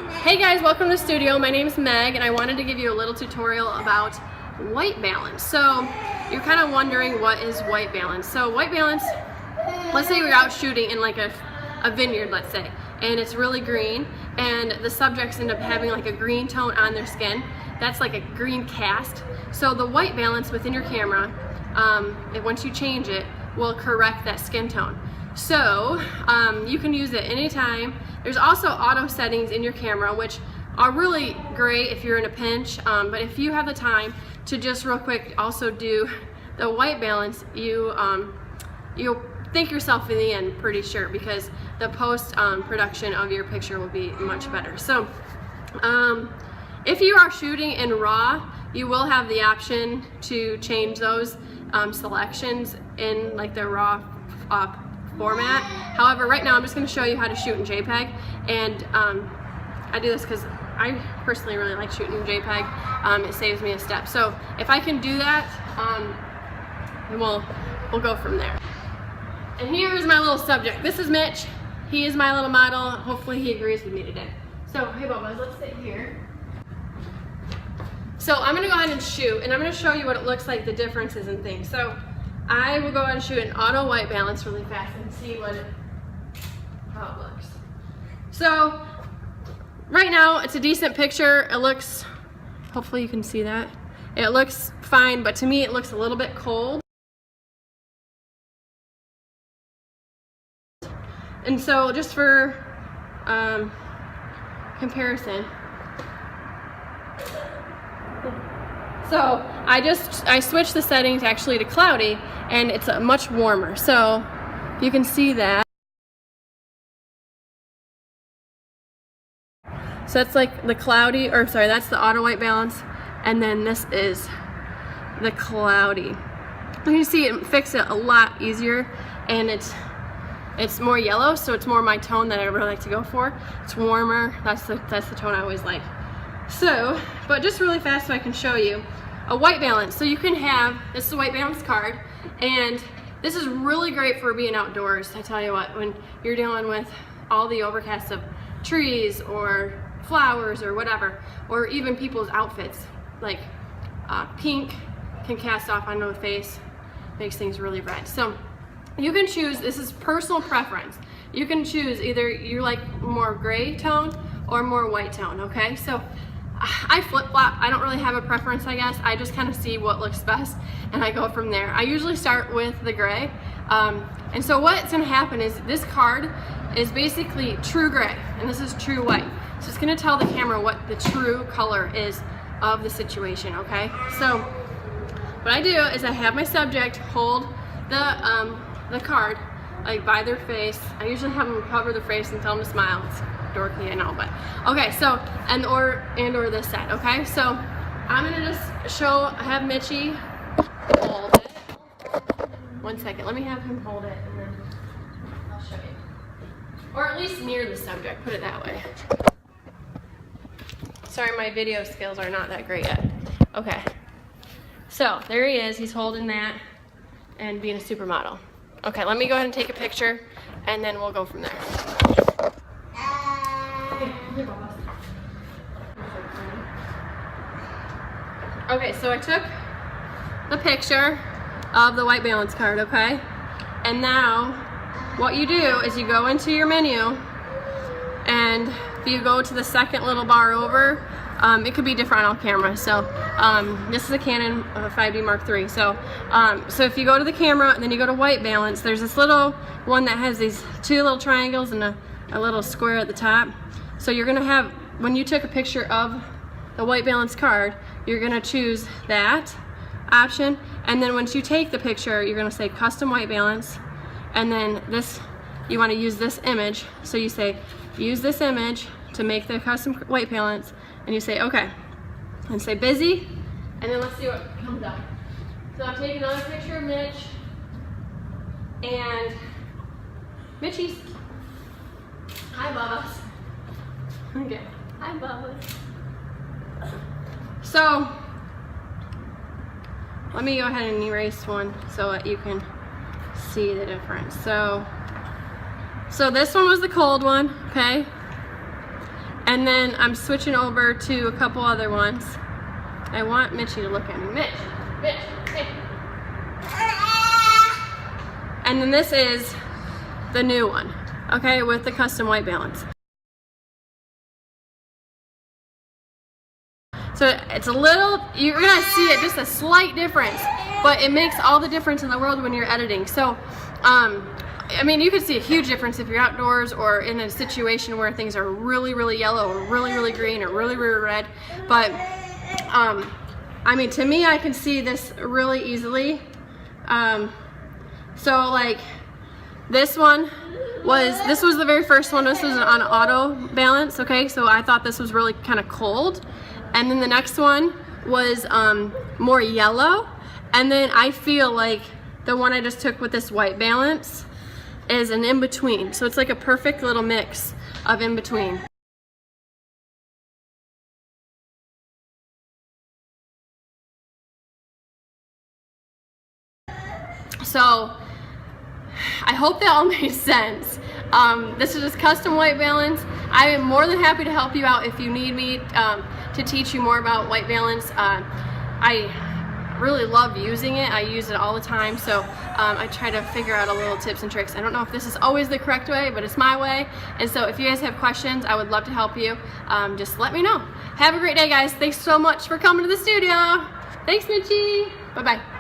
Hey guys, welcome to the studio. My name is Meg and I wanted to give you a little tutorial about white balance. So you're kind of wondering what is white balance. So white balance, let's say you're out shooting in like a vineyard, let's say, and it's really green and the subjects end up having like a green tone on their skin. That's like a green cast. So the white balance within your camera, once you change it, will correct that skin tone. So you can use it anytime. There's also auto settings in your camera, which are really great if you're in a pinch, but if you have the time to just real quick also do the white balance, you'll thank yourself in the end, pretty sure, because the post production of your picture will be much better. So if you are shooting in RAW, you will have the option to change those selections in like the RAW format. However, right now I'm just going to show you how to shoot in JPEG, and I do this because I personally really like shooting in JPEG. It saves me a step. So if I can do that, then we'll go from there. And here is my little subject. This is Mitch. He is my little model. Hopefully he agrees with me today. So hey Bubba, let's sit here. So I'm going to go ahead and shoot, and I'm going to show you what it looks like, the differences and things. So I will go ahead and shoot an auto white balance really fast and see how it looks. So right now it's a decent picture. It looks, hopefully you can see that. It looks fine, but to me it looks a little bit cold. And so just for comparison, so I switched the settings actually to cloudy, and it's much warmer. So you can see that. So that's like the cloudy, or sorry, that's the auto white balance, and then this is the cloudy. You can see it fixed it a lot easier, and it's more yellow, so it's more my tone that I really like to go for. It's warmer. That's the tone I always like. So, but just really fast so I can show you a white balance. So you can have, this is a white balance card, and this is really great for being outdoors. I tell you what, when you're dealing with all the overcast of trees or flowers or whatever, or even people's outfits, like pink can cast off onto the face, makes things really red. So you can choose, this is personal preference. You can choose either you like more gray tone or more white tone, okay? So I flip-flop. I don't really have a preference, I guess. I just kind of see what looks best and I go from there. I usually start with the gray. And so what's going to happen is this card is basically true gray and this is true white. So it's going to tell the camera what the true color is of the situation, okay? So what I do is I have my subject hold the card like by their face. I usually have them cover their face and tell them to smile. It's dorky, I know, but okay. So and or this side, okay? So I'm gonna just have Mitchie hold it. 1 second, let me have him hold it and then I'll show you. Or at least near the subject, put it that way. Sorry, my video skills are not that great yet. Okay, so there he is. He's holding that and being a supermodel. Okay, let me go ahead and take a picture and then we'll go from there. Okay, so I took the picture of the white balance card, okay? And now what you do is you go into your menu, and if you go to the second little bar over, it could be different on all cameras. So this is a Canon 5D Mark III. So if you go to the camera and then you go to white balance, there's this little one that has these two little triangles and a little square at the top. So you're gonna have, when you took a picture of the white balance card, you're gonna choose that option, and then once you take the picture, you're gonna say custom white balance, and then this, you wanna use this image, so you say use this image to make the custom white balance, and you say okay, and say busy, and then let's see what comes up. So I'm taking another picture of Mitch, and Mitchie's, hi Bubba. Okay, hi Bubba. So let me go ahead and erase one so that you can see the difference. So this one was the cold one, okay? And then I'm switching over to a couple other ones. I want Mitchie to look at me. Mitch, hey. And then this is the new one, okay, with the custom white balance. So it's a little, you're gonna see it, just a slight difference, but it makes all the difference in the world when you're editing. So, I mean, you could see a huge difference if you're outdoors or in a situation where things are really, really yellow or really, really green or really, really red. But, I mean, to me, I can see this really easily. So like this was the very first one. This was on auto balance, okay? So I thought this was really kind of cold. And then the next one was more yellow. And then I feel like the one I just took with this white balance is an in-between. So it's like a perfect little mix of in-between. So I hope that all made sense. This is just custom white balance. I am more than happy to help you out if you need me to teach you more about white balance. I really love using it. I use it all the time, so I try to figure out a little tips and tricks. I don't know if this is always the correct way, but it's my way. And so if you guys have questions, I would love to help you. Just let me know. Have a great day, guys. Thanks so much for coming to the studio. Thanks, Mitchie. Bye-bye.